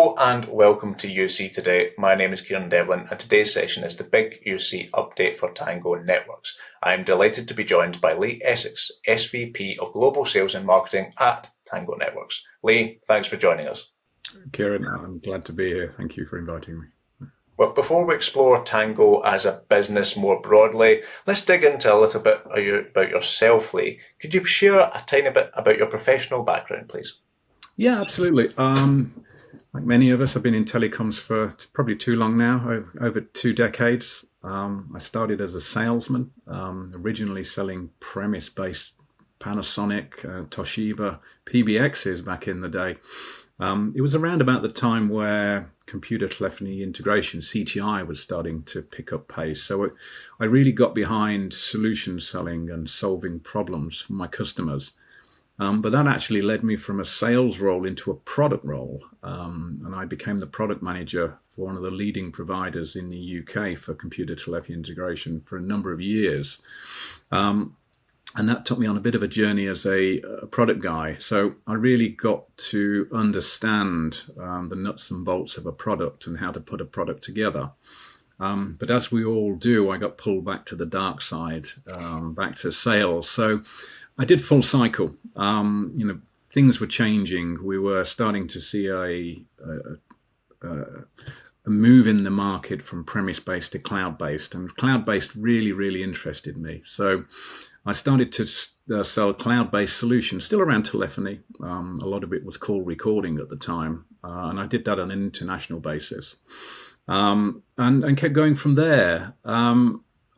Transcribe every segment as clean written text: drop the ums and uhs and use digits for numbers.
Hello and welcome to UC Today. My name is Kieran Devlin and today's session is the big UC update for Tango Networks. I am delighted to be joined by Lee Essex, SVP of Global Sales and Marketing at Tango Networks. Lee, thanks for joining us. Kieran, I'm glad to be here. Thank you for inviting me. Well, before we explore Tango as a business more broadly, let's dig into a little bit about yourself, Lee. Could you share a tiny bit about your professional background, please? Yeah, absolutely. Like many of us, I've been in telecoms for probably too long now, over 2 decades. I started as a salesman, originally selling premise-based Panasonic, Toshiba, PBXs back in the day. It was around about the time where computer telephony integration, CTI, was starting to pick up pace. So I really got behind solution selling and solving problems for my customers. But that actually led me from a sales role into a product role. And I became the product manager for one of the leading providers in the UK for computer telephony integration for a number of years. And that took me on a bit of a journey as a product guy. So I really got to understand the nuts and bolts of a product and how to put a product together. But as we all do, I got pulled back to the dark side, back to sales. So I did full cycle. Things were changing. We were starting to see a move in the market from premise-based to cloud-based, and cloud-based really, really interested me. So I started to sell cloud-based solutions, still around telephony. A lot of it was call recording at the time, and I did that on an international basis, and kept going from there.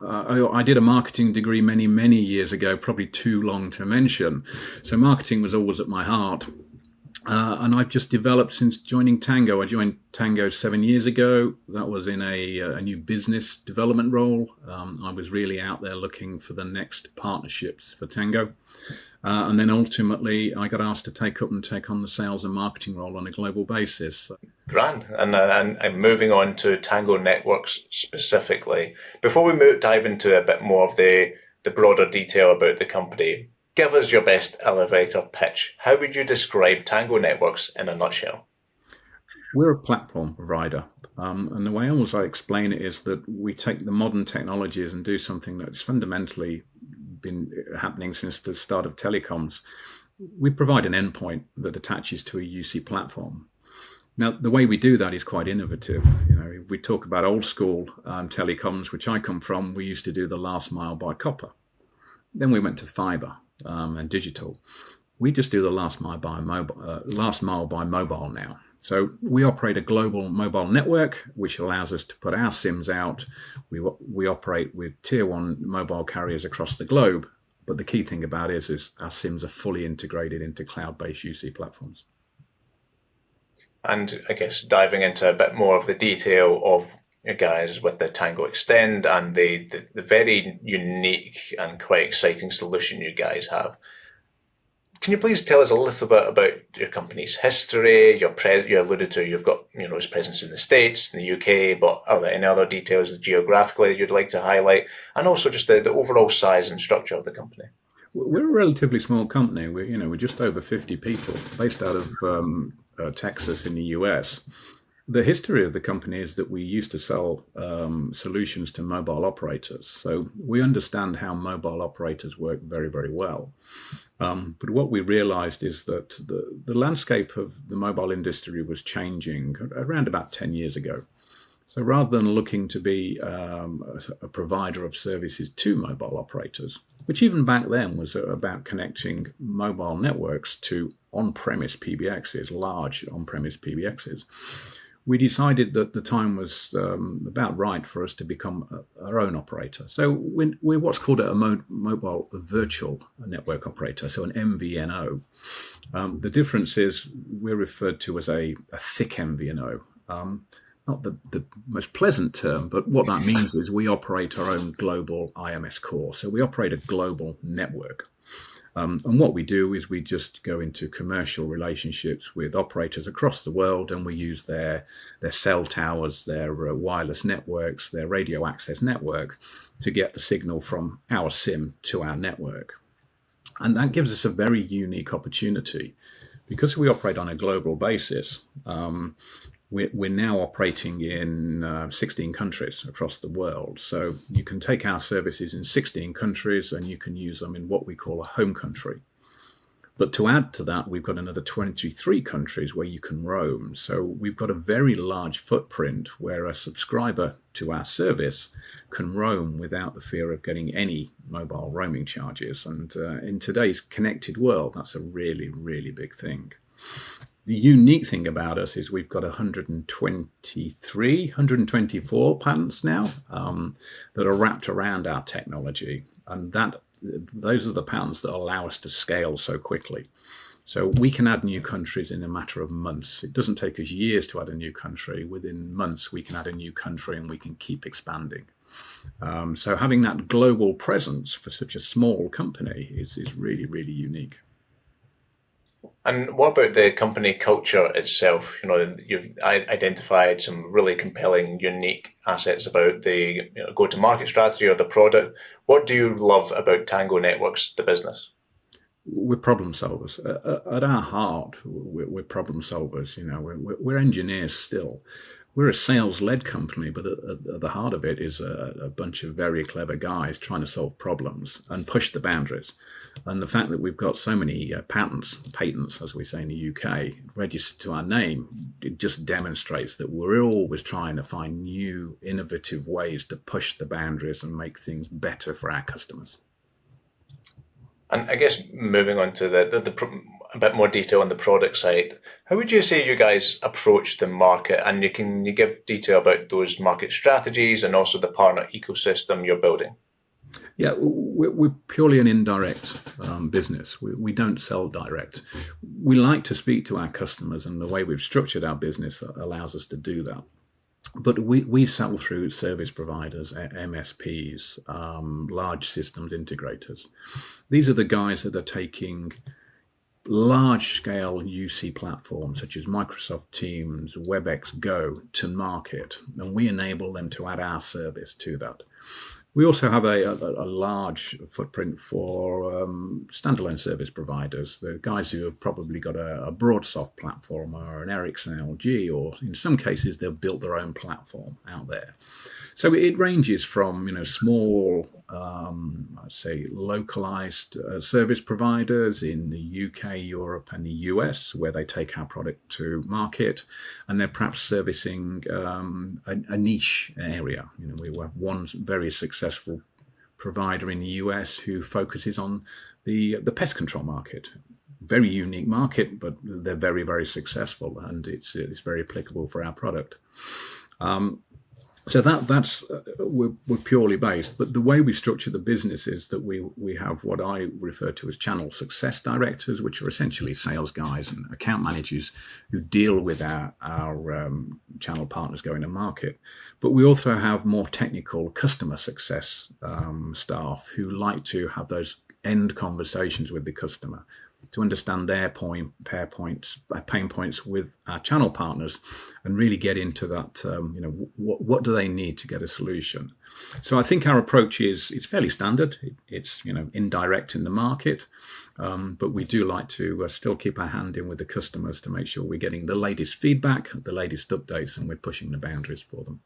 I did a marketing degree many years ago, probably too long to mention. So marketing was always at my heart. And I've just developed since joining Tango. I joined Tango 7 years ago. That was in a new business development role. I was really out there looking for the next partnerships for Tango. And then ultimately, I got asked to take on the sales and marketing role on a global basis. Grand. And moving on to Tango Networks specifically, before we dive into a bit more of the broader detail about the company, give us your best elevator pitch. How would you describe Tango Networks in a nutshell? We're a platform provider. And the way I explain it is that we take the modern technologies and do something that's fundamentally been happening since the start of telecoms. We provide an endpoint that attaches to a UC platform. Now, the way we do that is quite innovative. If we talk about old school telecoms, which I come from, we used to do the last mile by copper. Then we went to fiber and digital. We just do the last mile by mobile now. So we operate a global mobile network, which allows us to put our SIMs out. We operate with tier 1 mobile carriers across the globe. But the key thing about it is our SIMs are fully integrated into cloud-based UC platforms. And I guess diving into a bit more of the detail of you guys with the Tango Extend and the very unique and quite exciting solution you guys have. Can you please tell us a little bit about your company's history? You alluded to you've got its presence in the States, in the UK, but are there any other details geographically you'd like to highlight? And also just the overall size and structure of the company. We're a relatively small company. We're just over 50 people, based out of Texas in the US. The history of the company is that we used to sell solutions to mobile operators. So we understand how mobile operators work very, very well. But what we realized is that the landscape of the mobile industry was changing around about 10 years ago. So rather than looking to be a provider of services to mobile operators, which even back then was about connecting mobile networks to on-premise PBXs, large on-premise PBXs, we decided that the time was about right for us to become our own operator. So we're what's called a mobile virtual network operator, so an MVNO. The difference is we're referred to as a thick MVNO. Not the most pleasant term, but what that means is we operate our own global IMS core. So we operate a global network. And what we do is we just go into commercial relationships with operators across the world, and we use their cell towers, their wireless networks, their radio access network to get the signal from our SIM to our network. And that gives us a very unique opportunity. Because we operate on a global basis, we're now operating in 16 countries across the world. So you can take our services in 16 countries and you can use them in what we call a home country. But to add to that, we've got another 23 countries where you can roam. So we've got a very large footprint where a subscriber to our service can roam without the fear of getting any mobile roaming charges. And in today's connected world, that's a really, really big thing. The unique thing about us is we've got 124 patents now that are wrapped around our technology. And those are the patents that allow us to scale so quickly. So we can add new countries in a matter of months. It doesn't take us years to add a new country. Within months, we can add a new country and we can keep expanding. So having that global presence for such a small company is really, really unique. And what about the company culture itself? You've identified some really compelling, unique assets about the go-to-market strategy or the product. What do you love about Tango Networks, the business? We're problem solvers. At our heart, we're problem solvers. We're engineers still. We're a sales-led company, but at the heart of it is a bunch of very clever guys trying to solve problems and push the boundaries. And the fact that we've got so many patents, as we say in the UK, registered to our name, it just demonstrates that we're always trying to find new, innovative ways to push the boundaries and make things better for our customers. And I guess moving on to a bit more detail on the product side, how would you say you guys approach the market? And can you give detail about those market strategies and also the partner ecosystem you're building? Yeah, we're purely an indirect business. We don't sell direct. We like to speak to our customers, and the way we've structured our business allows us to do that. But we sell through service providers, MSPs, large systems integrators. These are the guys that are taking large-scale UC platforms such as Microsoft Teams, WebEx Go to market, and we enable them to add our service to that. We also have a large footprint for standalone service providers, the guys who have probably got a BroadSoft platform or an Ericsson LG, or in some cases they've built their own platform out there. So it ranges from small, I'd say localized service providers in the UK, Europe, and the US, where they take our product to market, and they're perhaps servicing a niche area. We have one very successful provider in the US who focuses on the pest control market. Very unique market, but they're very, very successful, and it's very applicable for our product. So that's we're purely based, but the way we structure the business is that we have what I refer to as channel success directors, which are essentially sales guys and account managers who deal with our channel partners going to market. But we also have more technical customer success staff who like to have those end conversations with the customer to understand their pain points with our channel partners, and really get into that. What do they need to get a solution? So I think our approach is fairly standard. It's indirect in the market, but we do like to still keep our hand in with the customers to make sure we're getting the latest feedback, the latest updates, and we're pushing the boundaries for them.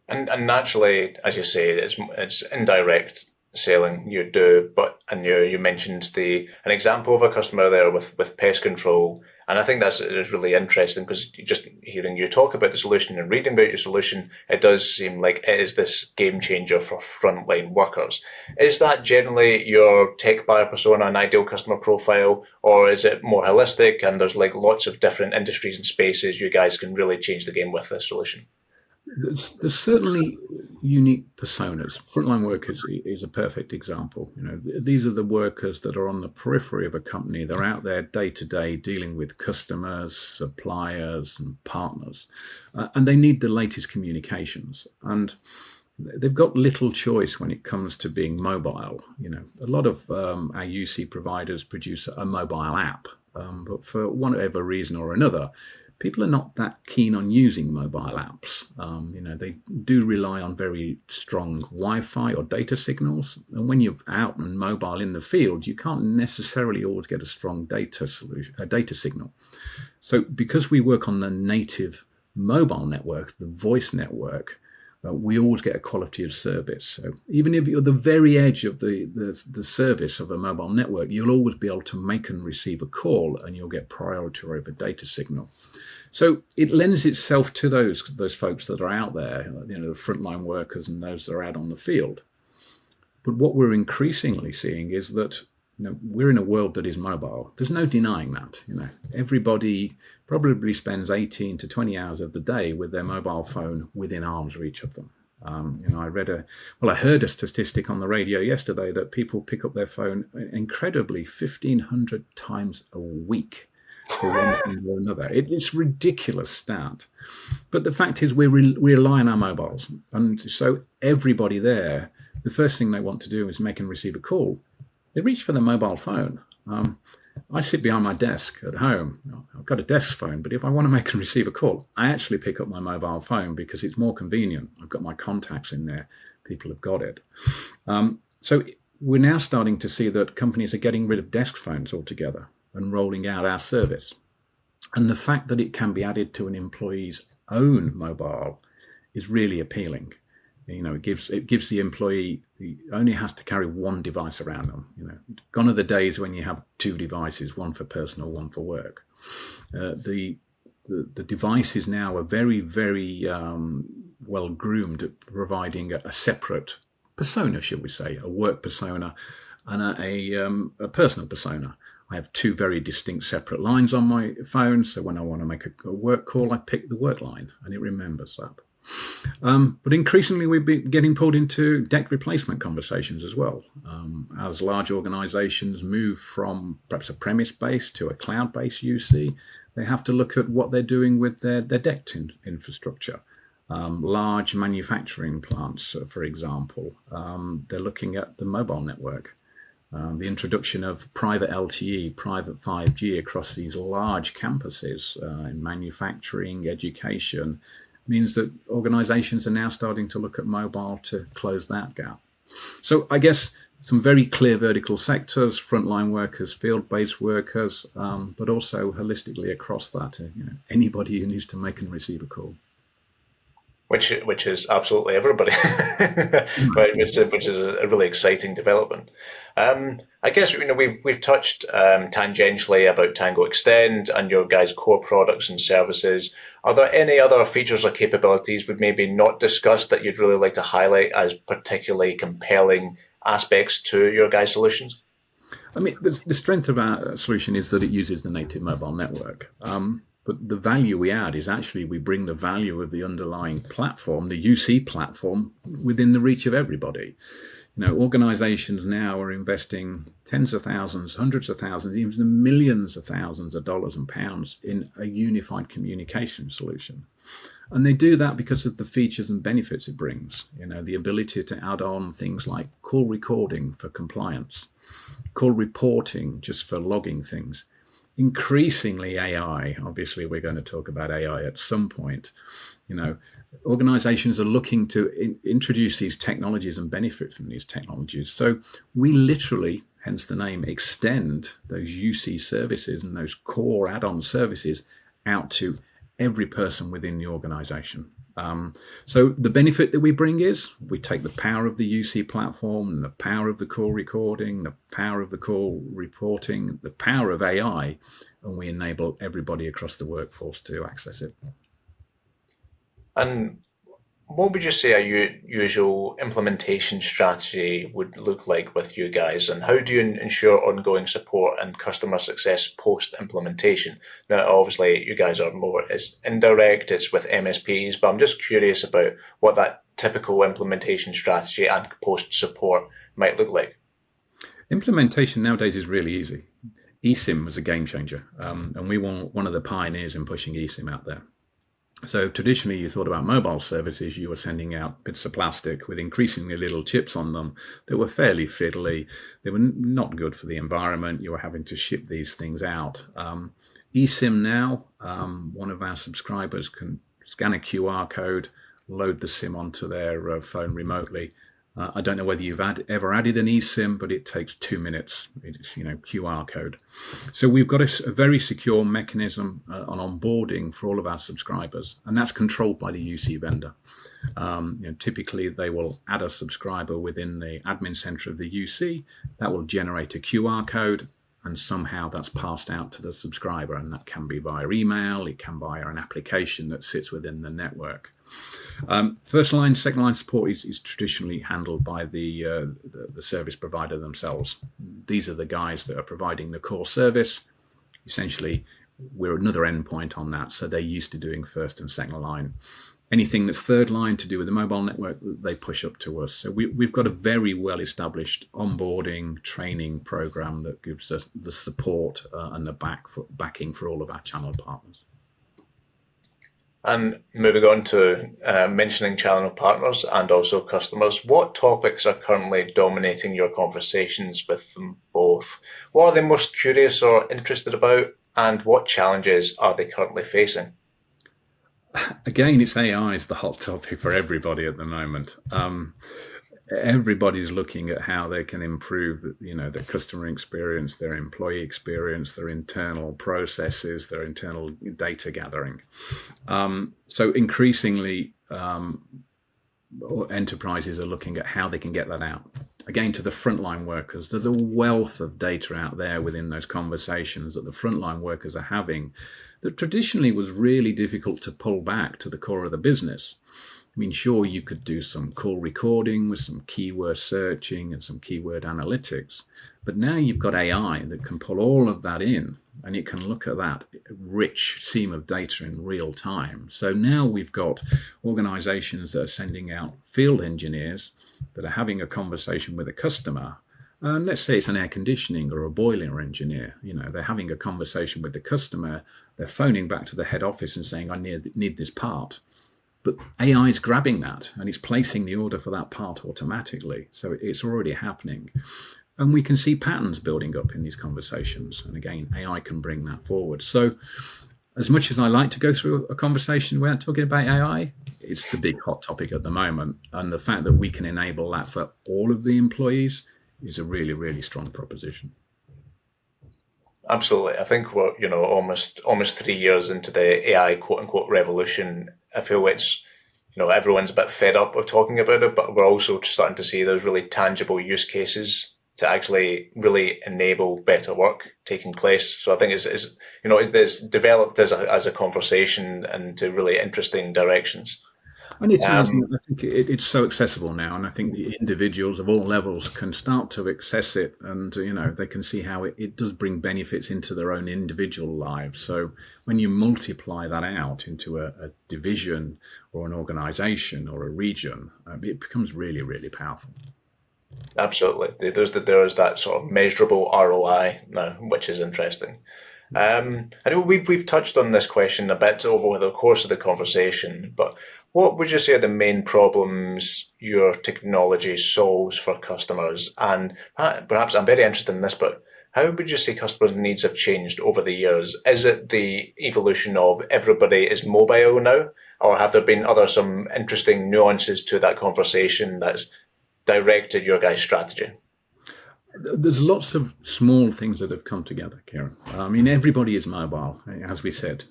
And naturally, as you say, it's indirect selling you do, and you mentioned an example of a customer there with pest control, and I think that's really interesting, because just hearing you talk about the solution and reading about your solution, it does seem like it is this game changer for frontline workers. Is that generally your tech buyer persona and ideal customer profile, or is it more holistic and there's lots of different industries and spaces you guys can really change the game with this solution? There's certainly unique personas. Frontline workers is a perfect example. These are the workers that are on the periphery of a company. They're out there day to day dealing with customers, suppliers, and partners, and they need the latest communications. And they've got little choice when it comes to being mobile. A lot of our UC providers produce a mobile app, but for whatever reason or another, people are not that keen on using mobile apps. They do rely on very strong Wi-Fi or data signals. And when you're out and mobile in the field, you can't necessarily always get a strong data signal. So because we work on the native mobile network, the voice network, we always get a quality of service. So even if you're the very edge of the service of a mobile network, you'll always be able to make and receive a call, and you'll get priority over data signal. So it lends itself to those folks that are out there, the frontline workers and those that are out on the field. But what we're increasingly seeing is that we're in a world that is mobile. There's no denying that. Everybody probably spends 18 to 20 hours of the day with their mobile phone within arm's reach of them. I heard a statistic on the radio yesterday that people pick up their phone incredibly 1,500 times a week for one thing or another. It's a ridiculous stat. But the fact is we rely on our mobiles. And so everybody there, the first thing they want to do is make and receive a call. They reach for the mobile phone. I sit behind my desk at home. I've got a desk phone, but if I want to make and receive a call, I actually pick up my mobile phone because it's more convenient. I've got my contacts in there. People have got it. So we're now starting to see that companies are getting rid of desk phones altogether and rolling out our service. And the fact that it can be added to an employee's own mobile is really appealing. It gives the employee, he only has to carry one device around them. Gone are the days when you have two devices, one for personal, one for work. The devices now are very, very well groomed at providing a separate persona, shall we say, a work persona and a personal persona. I have two very distinct separate lines on my phone, so when I want to make a work call, I pick the work line and it remembers that. But increasingly, we've been getting pulled into deck replacement conversations as well. As large organizations move from perhaps a premise-based to a cloud-based UC, they have to look at what they're doing with their deck infrastructure. Large manufacturing plants, for example, they're looking at the mobile network. The introduction of private LTE, private 5G across these large campuses in manufacturing, education, means that organizations are now starting to look at mobile to close that gap. So I guess some very clear vertical sectors, frontline workers, field-based workers, but also holistically across that, anybody who needs to make and receive a call. Which is absolutely everybody, right? Which is a really exciting development. I guess we've touched tangentially about Tango Extend and your guys' core products and services. Are there any other features or capabilities we've maybe not discussed that you'd really like to highlight as particularly compelling aspects to your guys' solutions? I mean, the strength of our solution is that it uses the native mobile network. But the value we add is actually we bring the value of the underlying platform, the UC platform, within the reach of everybody. Organizations now are investing tens of thousands, hundreds of thousands, even millions of thousands of dollars and pounds in a unified communication solution. And they do that because of the features and benefits it brings. The ability to add on things like call recording for compliance, call reporting just for logging things. Increasingly AI, obviously we're going to talk about AI at some point. Organizations are looking to introduce these technologies and benefit from these technologies. So we literally, hence the name, extend those UC services and those core add-on services out to every person within the organization. So the benefit that we bring is we take the power of the UC platform and the power of the call recording, the power of the call reporting, the power of AI, and we enable everybody across the workforce to access it. And what would you say a usual implementation strategy would look like with you guys, and how do you ensure ongoing support and customer success post-implementation? Now, obviously, you guys are it's indirect, it's with MSPs, but I'm just curious about what that typical implementation strategy and post-support might look like. Implementation nowadays is really easy. eSIM was a game changer, and we were one of the pioneers in pushing eSIM out there. So traditionally, you thought about mobile services, you were sending out bits of plastic with increasingly little chips on them that were fairly fiddly. They were not good for the environment. You were having to ship these things out. eSIM now, one of our subscribers can scan a QR code, load the SIM onto their phone remotely. I don't know whether you've ever added an eSIM, but it takes 2 minutes. It's QR code. So we've got a very secure mechanism on onboarding for all of our subscribers, and that's controlled by the UC vendor. Typically, they will add a subscriber within the admin center of the UC. That will generate a QR code, and somehow that's passed out to the subscriber, and that can be via email, it can be via an application that sits within the network. First line, second line support is traditionally handled by the service provider themselves. These are the guys that are providing the core service. Essentially, we're another endpoint on that, so they're used to doing first and second line. Anything that's third line to do with the mobile network, they push up to us. So we've got a very well-established onboarding training program that gives us the support and the backing for all of our channel partners. And moving on to mentioning channel partners and also customers, what topics are currently dominating your conversations with them both? What are they most curious or interested about, and what challenges are they currently facing? Again, it's AI is the hot topic for everybody at the moment. Everybody's looking at how they can improve, their customer experience, their employee experience, their internal processes, their internal data gathering. So increasingly, enterprises are looking at how they can get that out. Again, to the frontline workers, there's a wealth of data out there within those conversations that the frontline workers are having that traditionally was really difficult to pull back to the core of the business. I mean, sure, you could do some call recording with some keyword searching and some keyword analytics, but now you've got AI that can pull all of that in, and it can look at that rich seam of data in real time. So now we've got organizations that are sending out field engineers that are having a conversation with a customer. And let's say it's an air conditioning or a boiler engineer. They're having a conversation with the customer. They're phoning back to the head office and saying, I need this part. But AI is grabbing that and it's placing the order for that part automatically. So it's already happening. And we can see patterns building up in these conversations. And again, AI can bring that forward. So as much as I like to go through a conversation without talking about AI, it's the big hot topic at the moment. And the fact that we can enable that for all of the employees is a really, really strong proposition. Absolutely. I think we're, almost 3 years into the AI quote unquote revolution. I feel it's, everyone's a bit fed up of talking about it, but we're also starting to see those really tangible use cases to actually really enable better work taking place. So I think it's developed as a conversation into really interesting directions. And I think it's so accessible now, and I think the individuals of all levels can start to access it, and they can see how it does bring benefits into their own individual lives. So when you multiply that out into a division or an organization or a region, it becomes really, really powerful. Absolutely, there's that sort of measurable ROI now, which is interesting. I know we've touched on this question a bit over the course of the conversation, but what would you say are the main problems your technology solves for customers? And perhaps I'm very interested in this, but how would you say customers' needs have changed over the years? Is it the evolution of everybody is mobile now, or have there been some interesting nuances to that conversation that's directed your guys' strategy? There's lots of small things that have come together, Kieran. I mean, everybody is mobile, as we said,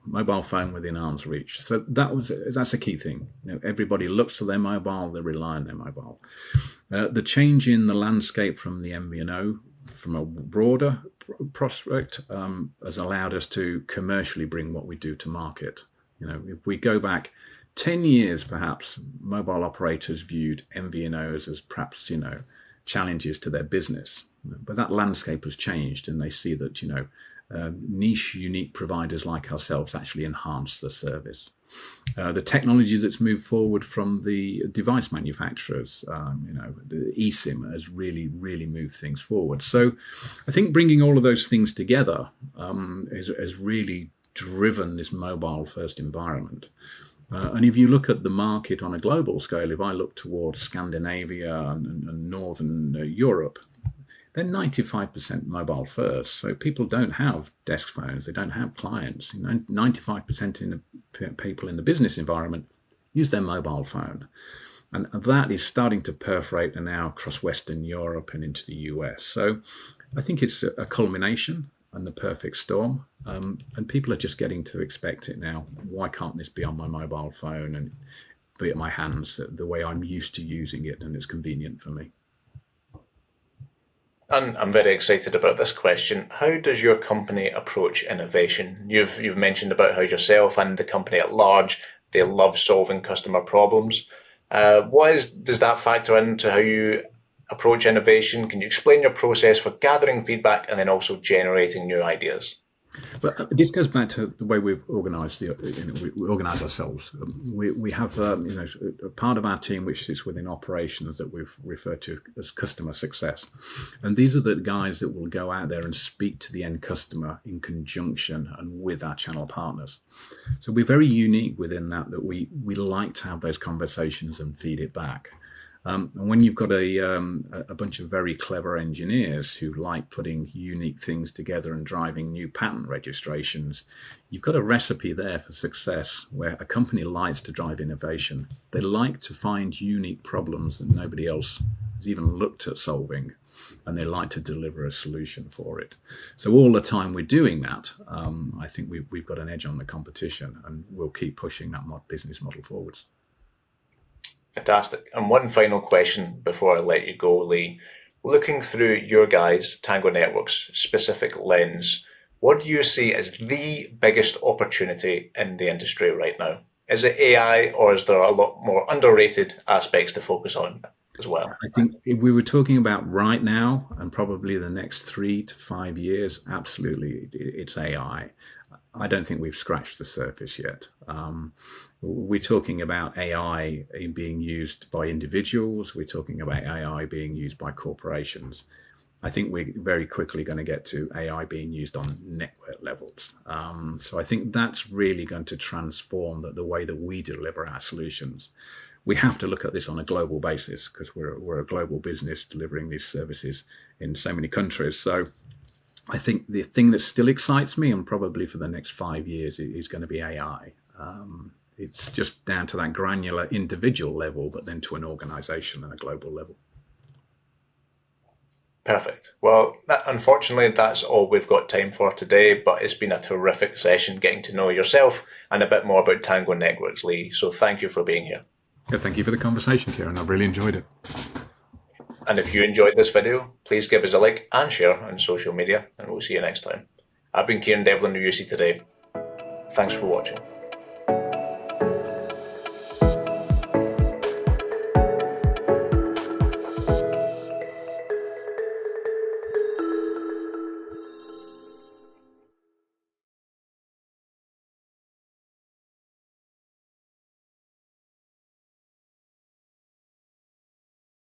mobile phone within arm's reach. So that's a key thing. Everybody looks to their mobile, they rely on their mobile. The change in the landscape from the MVNO, from a broader prospect, has allowed us to commercially bring what we do to market. If we go back 10 years, perhaps, mobile operators viewed MVNOs as perhaps, challenges to their business. But that landscape has changed, and they see that, niche, unique providers like ourselves actually enhance the service. The technology that's moved forward from the device manufacturers, the eSIM has really, really moved things forward. So I think bringing all of those things together has really driven this mobile first environment. And if you look at the market on a global scale, if I look towards Scandinavia and Northern Europe, they're 95% mobile first. So people don't have desk phones, they don't have clients. 95% in the people in the business environment use their mobile phone. And that is starting to perforate now across Western Europe and into the US. So I think it's a culmination and the perfect storm. And people are just getting to expect it now. Why can't this be on my mobile phone and be at my hands the way I'm used to using it, and it's convenient for me? And I'm very excited about this question. How does your company approach innovation? You've mentioned about how yourself and the company at large, they love solving customer problems. Does that factor into how you approach innovation? Can you explain your process for gathering feedback and then also generating new ideas? But this goes back to the way we've organised we organise ourselves. We have a part of our team which sits within operations that we've referred to as customer success, and these are the guys that will go out there and speak to the end customer in conjunction and with our channel partners. So we're very unique within that we like to have those conversations and feed it back. And when you've got a bunch of very clever engineers who like putting unique things together and driving new patent registrations, you've got a recipe there for success where a company likes to drive innovation. They like to find unique problems that nobody else has even looked at solving, and they like to deliver a solution for it. So all the time we're doing that, I think we've got an edge on the competition, and we'll keep pushing that business model forwards. Fantastic. And one final question before I let you go, Lee. Looking through your guys' Tango Networks specific lens, what do you see as the biggest opportunity in the industry right now? Is it AI, or is there a lot more underrated aspects to focus on as well? I think if we were talking about right now and probably the next 3 to 5 years, absolutely, it's AI. I don't think we've scratched the surface yet. We're talking about AI being used by individuals. We're talking about AI being used by corporations. I think we're very quickly going to get to AI being used on network levels. So I think that's really going to transform the way that we deliver our solutions. We have to look at this on a global basis because we're a global business delivering these services in so many countries. So I think the thing that still excites me, and probably for the next 5 years, is going to be AI. It's just down to that granular individual level, but then to an organization and a global level. Perfect. Well, unfortunately, that's all we've got time for today, but it's been a terrific session getting to know yourself and a bit more about Tango Networks, Lee. So thank you for being here. Yeah, thank you for the conversation, Kieran. I've really enjoyed it. And if you enjoyed this video, please give us a like and share on social media, and we'll see you next time. I've been Kieran Devlin, who you see today. Thanks for watching.